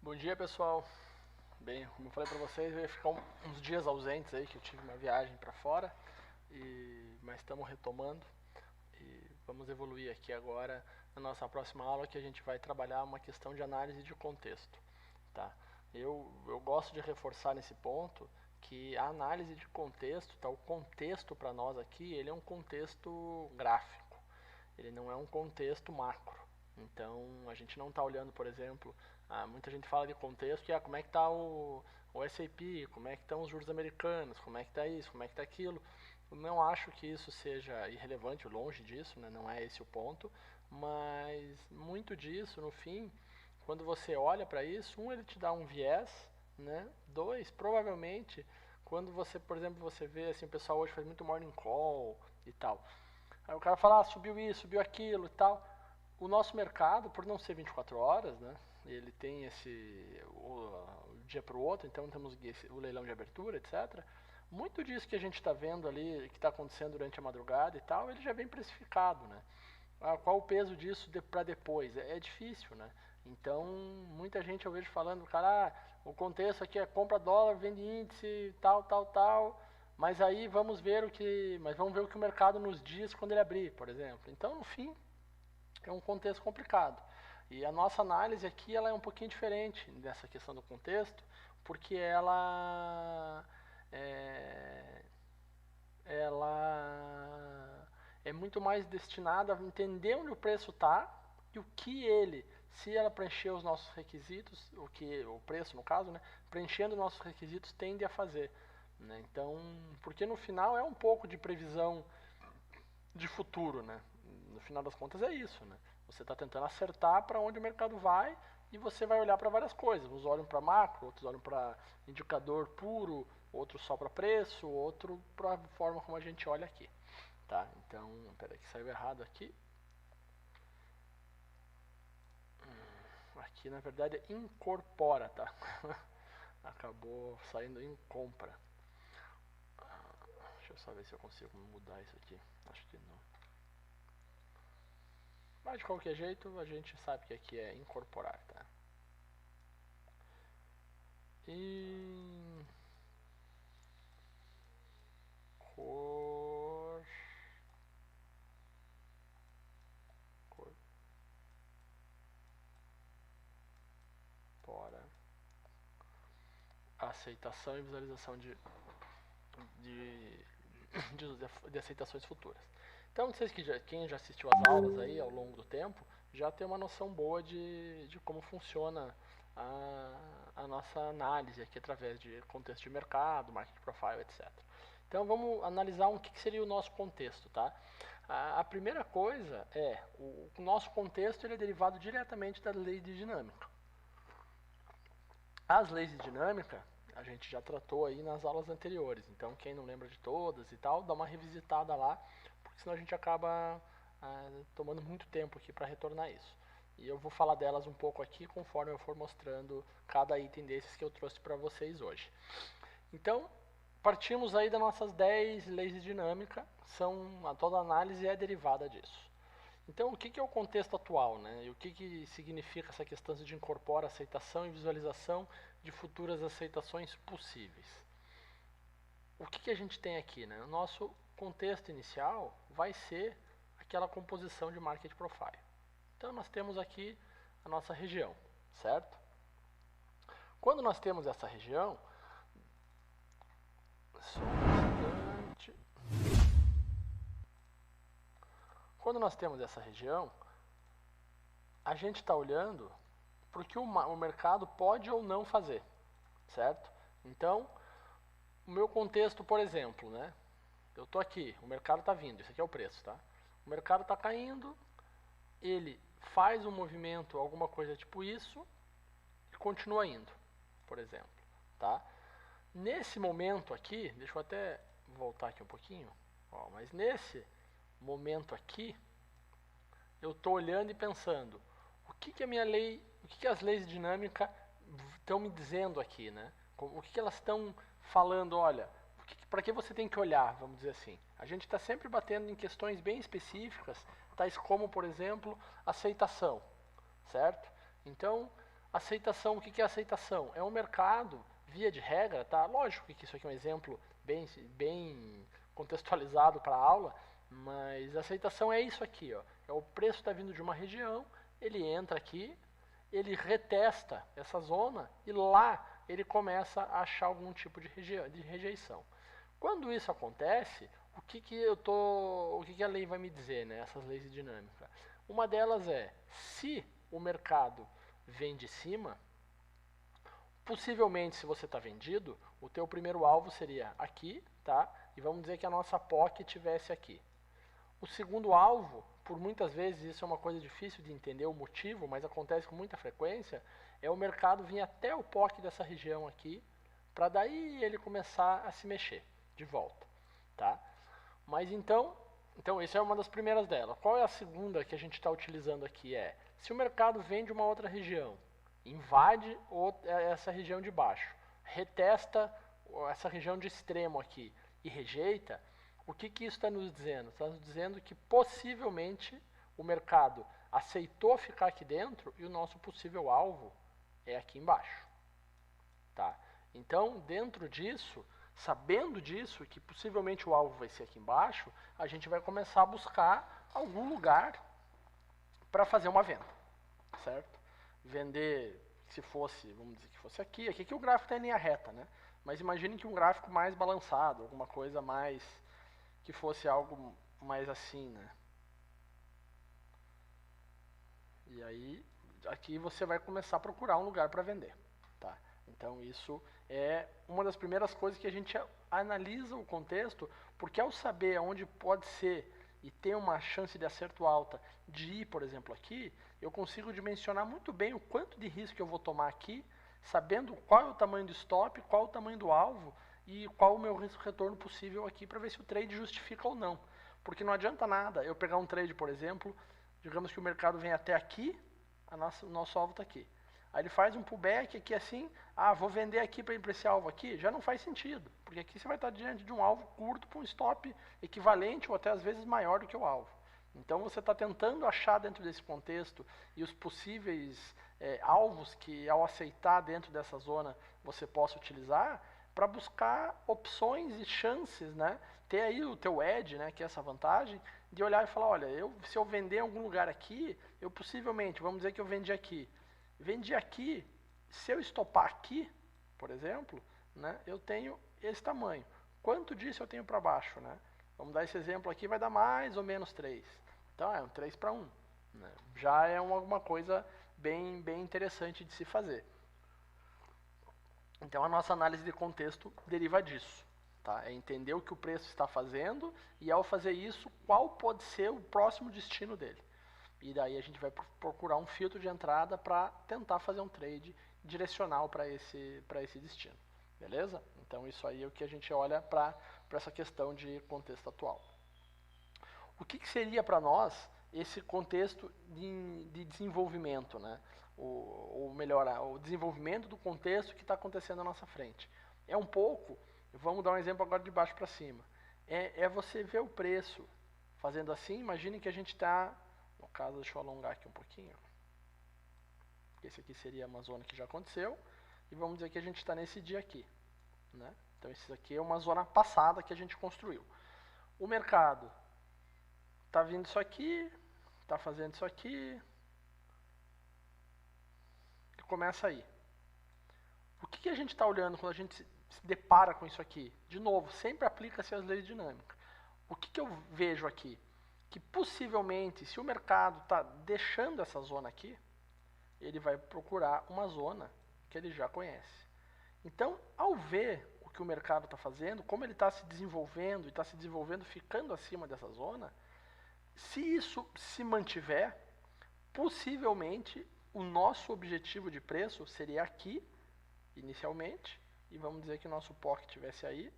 Bom dia, pessoal. Bem, como eu falei para vocês, eu ia ficar uns dias ausentes aí, que eu tive uma viagem para fora, mas estamos retomando e vamos evoluir aqui agora na nossa próxima aula, que a gente vai trabalhar uma questão de análise de contexto, tá? Eu gosto de reforçar nesse ponto que a análise de contexto, tá? O contexto para nós aqui, ele é um contexto gráfico, ele não é um contexto macro. Então, a gente não está olhando, por exemplo, muita gente fala de contexto, que como é que está o S&P, como é que estão os juros americanos, como é que está isso, como é que está aquilo. Eu não acho que isso seja irrelevante, longe disso, né? Não é esse o ponto, mas muito disso, no fim, quando você olha para isso, ele te dá um viés, né? Dois, provavelmente, quando você, por exemplo, você vê assim, o pessoal hoje faz muito morning call e tal. Aí o cara fala, subiu isso, subiu aquilo e tal. O nosso mercado, por não ser 24 horas, né? Ele tem o dia para o outro, então temos o leilão de abertura, etc. Muito disso que a gente está vendo ali, que está acontecendo durante a madrugada e tal, ele já vem precificado, né? Qual o peso disso para depois? É difícil, né? Então, muita gente eu vejo falando, cara, o contexto aqui é compra dólar, vende índice, tal, tal, tal, mas aí vamos ver o que o mercado nos diz quando ele abrir, por exemplo. Então, no fim, é um contexto complicado. E a nossa análise aqui ela é um pouquinho diferente nessa questão do contexto, porque é, ela é muito mais destinada a entender onde o preço está e o que ele, se ela preencher os nossos requisitos, o preço no caso, né, preenchendo os nossos requisitos, tende a fazer. Né? Então, porque no final é um pouco de previsão de futuro, né? No final das contas é isso, né? Você está tentando acertar para onde o mercado vai e você vai olhar para várias coisas. Uns olham para macro, outros olham para indicador puro, outros só para preço, outro para a forma como a gente olha aqui, tá? Então, peraí que saiu errado aqui. Aqui na verdade é incorpora, tá? Acabou saindo em compra. Deixa eu só ver se eu consigo mudar isso aqui. Acho que não. Mas de qualquer jeito, a gente sabe que aqui é incorporar, tá? E cor, corpora, aceitação e visualização de, de aceitações futuras. Então, não sei se quem já assistiu às aulas aí ao longo do tempo já tem uma noção boa de como funciona a nossa análise aqui através de contexto de mercado, market profile, etc. Então vamos analisar que seria o nosso contexto, tá? A primeira coisa é, o nosso contexto ele é derivado diretamente da lei de dinâmica. As leis de dinâmica a gente já tratou aí nas aulas anteriores, então quem não lembra de todas e tal, dá uma revisitada lá, porque senão a gente acaba tomando muito tempo aqui para retornar isso. E eu vou falar delas um pouco aqui conforme eu for mostrando cada item desses que eu trouxe para vocês hoje. Então, partimos aí das nossas 10 leis de dinâmica, toda análise é derivada disso. Então, o que é o contexto atual, né? E o que significa essa questão de incorporar aceitação e visualização de futuras aceitações possíveis? O que a gente tem aqui, né? O nosso contexto inicial vai ser aquela composição de market profile. Então, nós temos aqui a nossa região, certo? Quando nós temos essa região, só um instante. Quando nós temos essa região, a gente está olhando para o que o mercado pode ou não fazer, certo? Então, o meu contexto, por exemplo, né? Eu estou aqui, o mercado está vindo, esse aqui é o preço, tá? O mercado está caindo, ele faz um movimento, alguma coisa tipo isso, e continua indo, por exemplo, tá? Nesse momento aqui, deixa eu até voltar aqui um pouquinho, ó, mas nesse momento aqui, eu estou olhando e pensando, o que a minha lei, o que as leis de dinâmica estão me dizendo aqui, né? O que elas estão falando, olha, para que você tem que olhar, vamos dizer assim. A gente está sempre batendo em questões bem específicas, tais como, por exemplo, aceitação, certo? Então, Aceitação, o que é aceitação? É um mercado, via de regra, tá? Lógico que isso aqui é um exemplo bem contextualizado para a aula, mas aceitação é isso aqui, ó. É o preço está vindo de uma região, ele entra aqui, ele retesta essa zona e lá ele começa a achar algum tipo de rejeição. Quando isso acontece, o que a lei vai me dizer, né? Essas leis de dinâmica. Uma delas é, se o mercado vem de cima, possivelmente, se você está vendido, o teu primeiro alvo seria aqui, tá? E vamos dizer que a nossa POC estivesse aqui. O segundo alvo, por muitas vezes, isso é uma coisa difícil de entender o motivo, mas acontece com muita frequência, é o mercado vir até o POC dessa região aqui, para daí ele começar a se mexer de volta, tá? Mas então essa é uma das primeiras delas. Qual é a segunda que a gente está utilizando aqui? Se o mercado vem de uma outra região, invade essa região de baixo, retesta essa região de extremo aqui e rejeita, o que isso está nos dizendo? Está nos dizendo que possivelmente o mercado aceitou ficar aqui dentro e o nosso possível alvo é aqui embaixo. Tá? Então, dentro disso, sabendo disso, que possivelmente o alvo vai ser aqui embaixo, a gente vai começar a buscar algum lugar para fazer uma venda, certo? Vender, se fosse, vamos dizer que fosse aqui que o gráfico está em linha reta, né? Mas imagine que um gráfico mais balançado, alguma coisa mais, que fosse algo mais assim, né? E aí, aqui você vai começar a procurar um lugar para vender, tá? Então isso é uma das primeiras coisas que a gente analisa o contexto, porque ao saber onde pode ser e ter uma chance de acerto alta de ir, por exemplo, aqui, eu consigo dimensionar muito bem o quanto de risco eu vou tomar aqui, sabendo qual é o tamanho do stop, qual é o tamanho do alvo e qual é o meu risco-retorno possível aqui para ver se o trade justifica ou não. Porque não adianta nada eu pegar um trade, por exemplo, digamos que o mercado vem até aqui, o nosso alvo está aqui. Aí ele faz um pullback aqui assim, vou vender aqui para ir para esse alvo aqui, já não faz sentido, porque aqui você vai estar diante de um alvo curto para um stop equivalente ou até às vezes maior do que o alvo. Então você está tentando achar dentro desse contexto e os possíveis alvos que ao aceitar dentro dessa zona você possa utilizar para buscar opções e chances, né? Ter aí o teu edge, né, que é essa vantagem, de olhar e falar, olha, se eu vender em algum lugar aqui, eu possivelmente, vamos dizer que eu vendi aqui, se eu estopar aqui, por exemplo, né, eu tenho esse tamanho. Quanto disso eu tenho para baixo, né? Vamos dar esse exemplo aqui, vai dar mais ou menos 3. Então é um 3 para 1. Né? Já é alguma coisa bem interessante de se fazer. Então a nossa análise de contexto deriva disso. Tá? É entender o que o preço está fazendo e ao fazer isso, qual pode ser o próximo destino dele. E daí a gente vai procurar um filtro de entrada para tentar fazer um trade direcional para esse destino. Beleza? Então isso aí é o que a gente olha para essa questão de contexto atual. O que seria para nós esse contexto de desenvolvimento, né? Ou melhor, o desenvolvimento do contexto que está acontecendo à nossa frente? É um pouco, vamos dar um exemplo agora de baixo para cima, é você ver o preço fazendo assim. Imagine que a gente está, no caso, deixa eu alongar aqui um pouquinho, esse aqui seria uma zona que já aconteceu, e vamos dizer que a gente está nesse dia aqui, né? Então esse aqui é uma zona passada que a gente construiu. O mercado está vindo isso aqui, está fazendo isso aqui, e começa aí. O que a gente está olhando quando a gente se depara com isso aqui? De novo, sempre aplica-se as leis dinâmicas. O que eu vejo aqui? Que possivelmente, se o mercado está deixando essa zona aqui, ele vai procurar uma zona que ele já conhece. Então, ao ver o que o mercado está fazendo, como ele está se desenvolvendo, e está se desenvolvendo ficando acima dessa zona, se isso se mantiver, possivelmente o nosso objetivo de preço seria aqui, inicialmente, e vamos dizer que o nosso POC estivesse aí,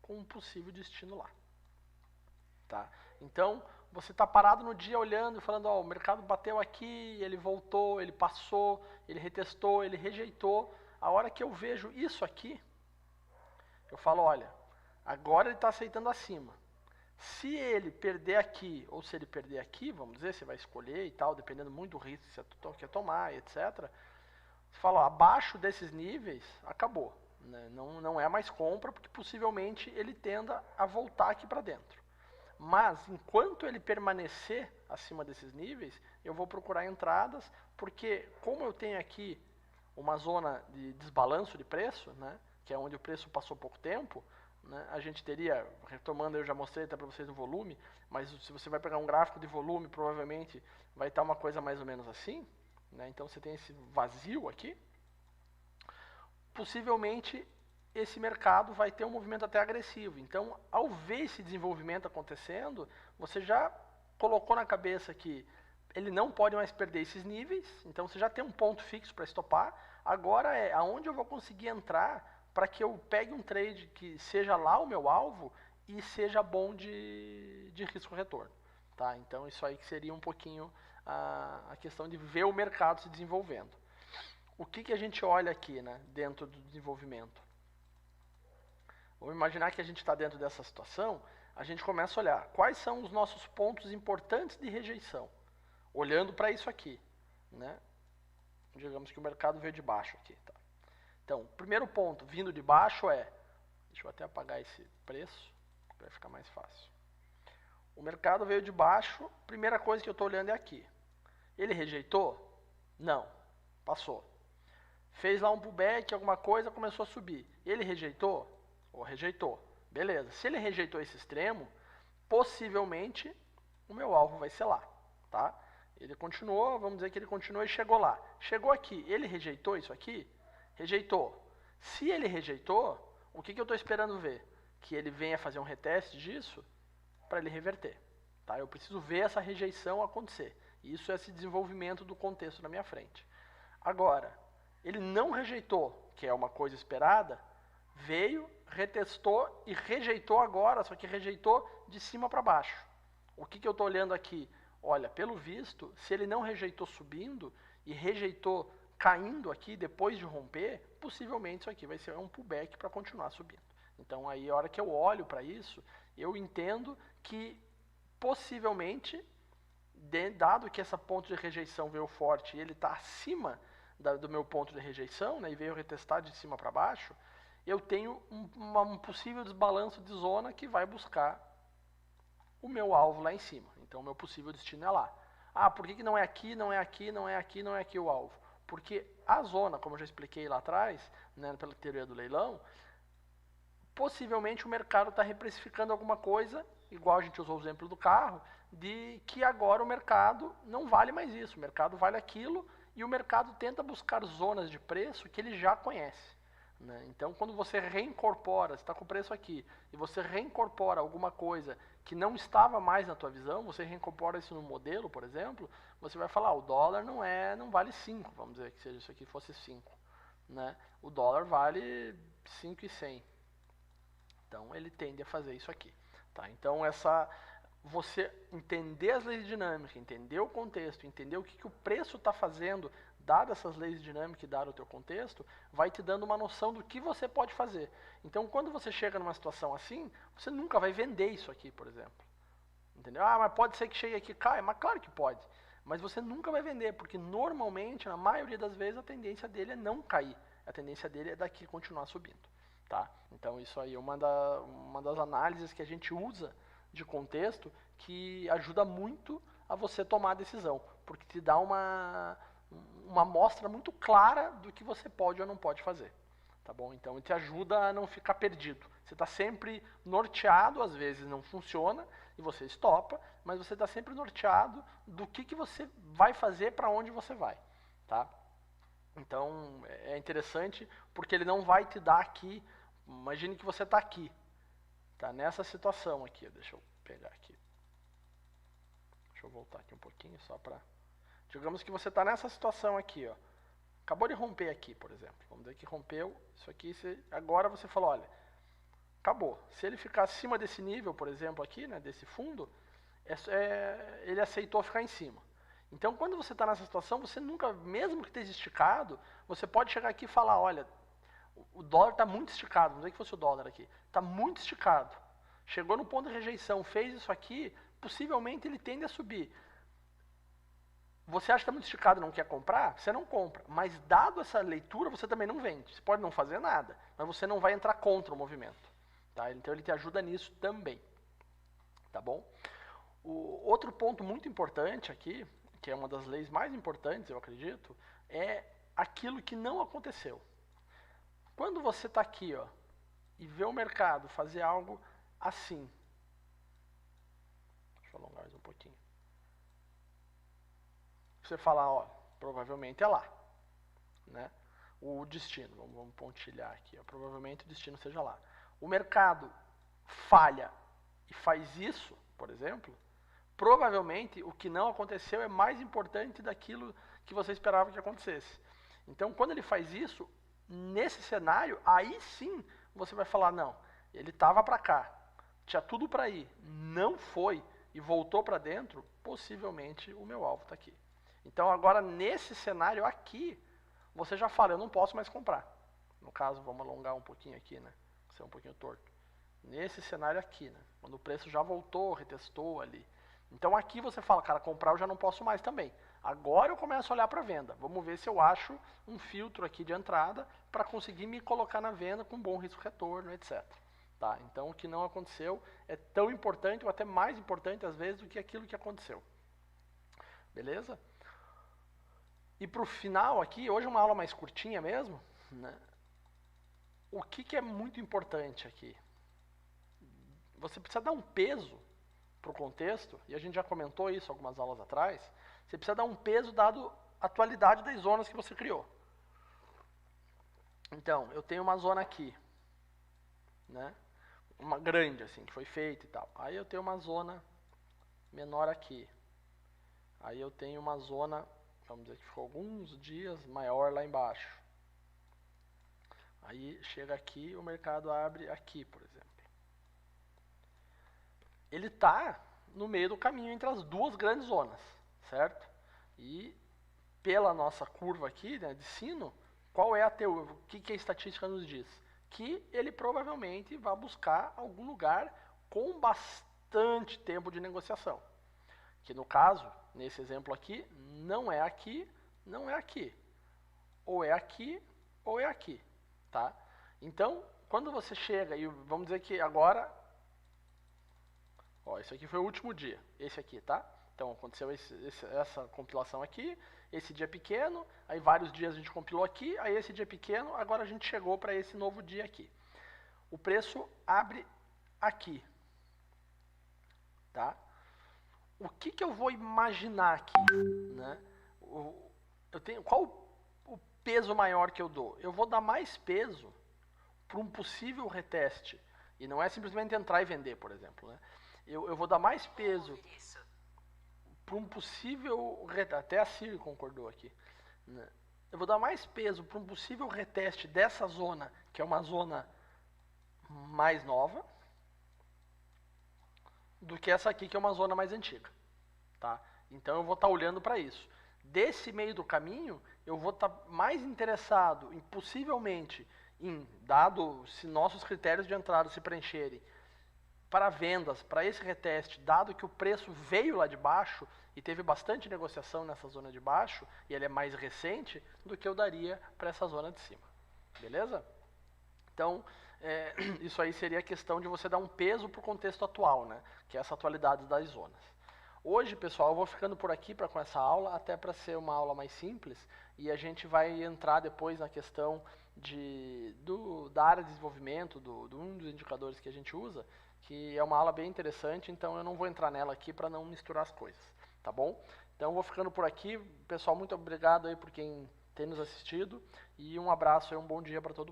com um possível destino lá. Tá? Então, você está parado no dia olhando e falando, o mercado bateu aqui, ele voltou, ele passou, ele retestou, ele rejeitou. A hora que eu vejo isso aqui, eu falo, olha, agora ele está aceitando acima. Se ele perder aqui, ou se ele perder aqui, vamos dizer, você vai escolher e tal, dependendo muito do risco que você quer tomar, etc. Você fala, ó, abaixo desses níveis, acabou. Né? Não é mais compra, porque possivelmente ele tenda a voltar aqui para dentro. Mas, enquanto ele permanecer acima desses níveis, eu vou procurar entradas, porque como eu tenho aqui uma zona de desbalanço de preço, né, que é onde o preço passou pouco tempo, né, a gente teria, retomando, eu já mostrei até para vocês no volume, mas se você vai pegar um gráfico de volume, provavelmente vai estar uma coisa mais ou menos assim, né, então você tem esse vazio aqui, possivelmente esse mercado vai ter um movimento até agressivo. Então, ao ver esse desenvolvimento acontecendo, você já colocou na cabeça que ele não pode mais perder esses níveis, então você já tem um ponto fixo para estopar. Agora é aonde eu vou conseguir entrar para que eu pegue um trade que seja lá o meu alvo e seja bom de risco-retorno. Tá? Então, isso aí que seria um pouquinho a questão de ver o mercado se desenvolvendo. O que a gente olha aqui, né, dentro do desenvolvimento? Vamos imaginar que a gente está dentro dessa situação, a gente começa a olhar quais são os nossos pontos importantes de rejeição. Olhando para isso aqui, né? Digamos que o mercado veio de baixo aqui. Tá? Então, o primeiro ponto vindo de baixo é, deixa eu até apagar esse preço, para ficar mais fácil. O mercado veio de baixo, primeira coisa que eu estou olhando é aqui. Ele rejeitou? Não, passou. Fez lá um pullback, alguma coisa, começou a subir. Ele rejeitou? Ou rejeitou. Beleza. Se ele rejeitou esse extremo, possivelmente o meu alvo vai ser lá. Tá? Ele continuou, vamos dizer que ele continuou e chegou lá. Chegou aqui, ele rejeitou isso aqui? Rejeitou. Se ele rejeitou, o que eu estou esperando ver? Que ele venha fazer um reteste disso para ele reverter. Tá? Eu preciso ver essa rejeição acontecer. Isso é esse desenvolvimento do contexto na minha frente. Agora, ele não rejeitou, que é uma coisa esperada, veio, retestou e rejeitou agora, só que rejeitou de cima para baixo. O que eu estou olhando aqui? Olha, pelo visto, se ele não rejeitou subindo e rejeitou caindo aqui depois de romper, possivelmente isso aqui vai ser um pullback para continuar subindo. Então aí a hora que eu olho para isso, eu entendo que possivelmente, dado que essa ponto de rejeição veio forte e ele está acima do meu ponto de rejeição, né, e veio retestar de cima para baixo, eu tenho um possível desbalanço de zona que vai buscar o meu alvo lá em cima. Então, o meu possível destino é lá. Ah, por que não é aqui, não é aqui, não é aqui, não é aqui o alvo? Porque a zona, como eu já expliquei lá atrás, né, pela teoria do leilão, possivelmente o mercado está reprecificando alguma coisa, igual a gente usou o exemplo do carro, de que agora o mercado não vale mais isso, o mercado vale aquilo, e o mercado tenta buscar zonas de preço que ele já conhece. Né? Então, quando você reincorpora, você está com o preço aqui, e você reincorpora alguma coisa que não estava mais na tua visão, você reincorpora isso no modelo, por exemplo, você vai falar, o dólar não vale 5, vamos dizer que seja isso aqui fosse 5. Né? O dólar vale 5,100. Então, ele tende a fazer isso aqui. Tá? Então, você entender as leis de dinâmica, entender o contexto, entender o que o preço está fazendo, dado essas leis de dinâmica e dado o teu contexto, vai te dando uma noção do que você pode fazer. Então, quando você chega numa situação assim, você nunca vai vender isso aqui, por exemplo. Entendeu? Ah, mas pode ser que chegue aqui e caia. Mas claro que pode. Mas você nunca vai vender, porque normalmente, na maioria das vezes, a tendência dele é não cair. A tendência dele é daqui continuar subindo. Tá? Então, isso aí é uma das análises que a gente usa de contexto que ajuda muito a você tomar a decisão, porque te dá uma amostra muito clara do que você pode ou não pode fazer. Tá bom? Então, te ajuda a não ficar perdido. Você está sempre norteado, às vezes não funciona e você estopa, mas você está sempre norteado do que você vai fazer, para onde você vai. Tá? Então, é interessante porque ele não vai te dar aqui, imagine que você está aqui, tá nessa situação aqui, deixa eu pegar aqui. Deixa eu voltar aqui um pouquinho só para... Digamos que você está nessa situação aqui, ó. Acabou de romper aqui, por exemplo. Vamos dizer que rompeu isso aqui. Agora você falou, olha, acabou. Se ele ficar acima desse nível, por exemplo, aqui, né, desse fundo, ele aceitou ficar em cima. Então, quando você está nessa situação, você nunca, mesmo que esteja esticado, você pode chegar aqui e falar, olha, o dólar está muito esticado. Vamos dizer que fosse o dólar aqui. Está muito esticado. Chegou no ponto de rejeição, fez isso aqui, possivelmente ele tende a subir. você acha que está muito esticado e não quer comprar, você não compra. Mas dado essa leitura, você também não vende. Você pode não fazer nada, mas você não vai entrar contra o movimento. Tá? Então ele te ajuda nisso também. Tá bom? O outro ponto muito importante aqui, que é uma das leis mais importantes, eu acredito, é aquilo que não aconteceu. Quando você está aqui, ó, e vê o mercado fazer algo assim. Deixa eu alongar mais um pouquinho. Você fala, ó, provavelmente é lá, né? O destino, vamos pontilhar aqui, ó, provavelmente o destino seja lá. O mercado falha e faz isso, por exemplo, provavelmente o que não aconteceu é mais importante daquilo que você esperava que acontecesse. Então, quando ele faz isso, nesse cenário, aí sim você vai falar, não, ele estava para cá, tinha tudo para ir, não foi e voltou para dentro, possivelmente o meu alvo está aqui. Então, agora, nesse cenário aqui, você já fala, eu não posso mais comprar. No caso, vamos alongar um pouquinho aqui, né? Ser um pouquinho torto. Nesse cenário aqui, né? Quando o preço já voltou, retestou ali. Então, aqui você fala, cara, comprar eu já não posso mais também. Agora eu começo a olhar para a venda. Vamos ver se eu acho um filtro aqui de entrada para conseguir me colocar na venda com bom risco-retorno, etc. Tá? Então, o que não aconteceu é tão importante, ou até mais importante, às vezes, do que aquilo que aconteceu. Beleza? E para o final aqui, hoje é uma aula mais curtinha mesmo, né? O que é muito importante aqui? Você precisa dar um peso para o contexto, e a gente já comentou isso algumas aulas atrás, você precisa dar um peso dado a atualidade das zonas que você criou. Então, eu tenho uma zona aqui, né? Uma grande, assim, que foi feita e tal. Aí eu tenho uma zona menor aqui. Aí eu tenho uma zona, vamos dizer que ficou alguns dias maior lá embaixo. Aí chega aqui, o mercado abre aqui, por exemplo. Ele está no meio do caminho entre as duas grandes zonas, certo? E pela nossa curva aqui, né, de sino, qual é a teoria? O que a estatística nos diz? Que ele provavelmente vai buscar algum lugar com bastante tempo de negociação. Que no caso, nesse exemplo aqui, não é aqui, não é aqui. Ou é aqui, ou é aqui. Tá? Então, quando você chega, e vamos dizer que agora, ó, esse aqui foi o último dia, esse aqui, tá? Então, aconteceu essa compilação aqui, esse dia pequeno, aí vários dias a gente compilou aqui, aí esse dia pequeno, agora a gente chegou para esse novo dia aqui. O preço abre aqui, tá? O que eu vou imaginar aqui, né? Qual o peso maior que eu dou? Eu vou dar mais peso para um possível reteste, e não é simplesmente entrar e vender, por exemplo, né? Eu vou dar mais peso para um possível, até a Siri concordou aqui, né? Eu vou dar mais peso para um possível reteste dessa zona, que é uma zona mais nova, do que essa aqui, que é uma zona mais antiga. Tá? Então eu vou estar olhando para isso. Desse meio do caminho, eu vou estar mais interessado em, possivelmente, dado se nossos critérios de entrada se preencherem, para vendas, para esse reteste, dado que o preço veio lá de baixo e teve bastante negociação nessa zona de baixo, e ele é mais recente, do que eu daria para essa zona de cima. Beleza? Então, isso aí seria a questão de você dar um peso para o contexto atual, né? Que é essa atualidade das zonas. Hoje, pessoal, eu vou ficando por aqui com essa aula, até para ser uma aula mais simples, e a gente vai entrar depois na questão da área de desenvolvimento, um dos indicadores que a gente usa, que é uma aula bem interessante, então eu não vou entrar nela aqui para não misturar as coisas, tá bom? Então eu vou ficando por aqui. Pessoal, muito obrigado aí por quem tem nos assistido, e um abraço e um bom dia para todo mundo.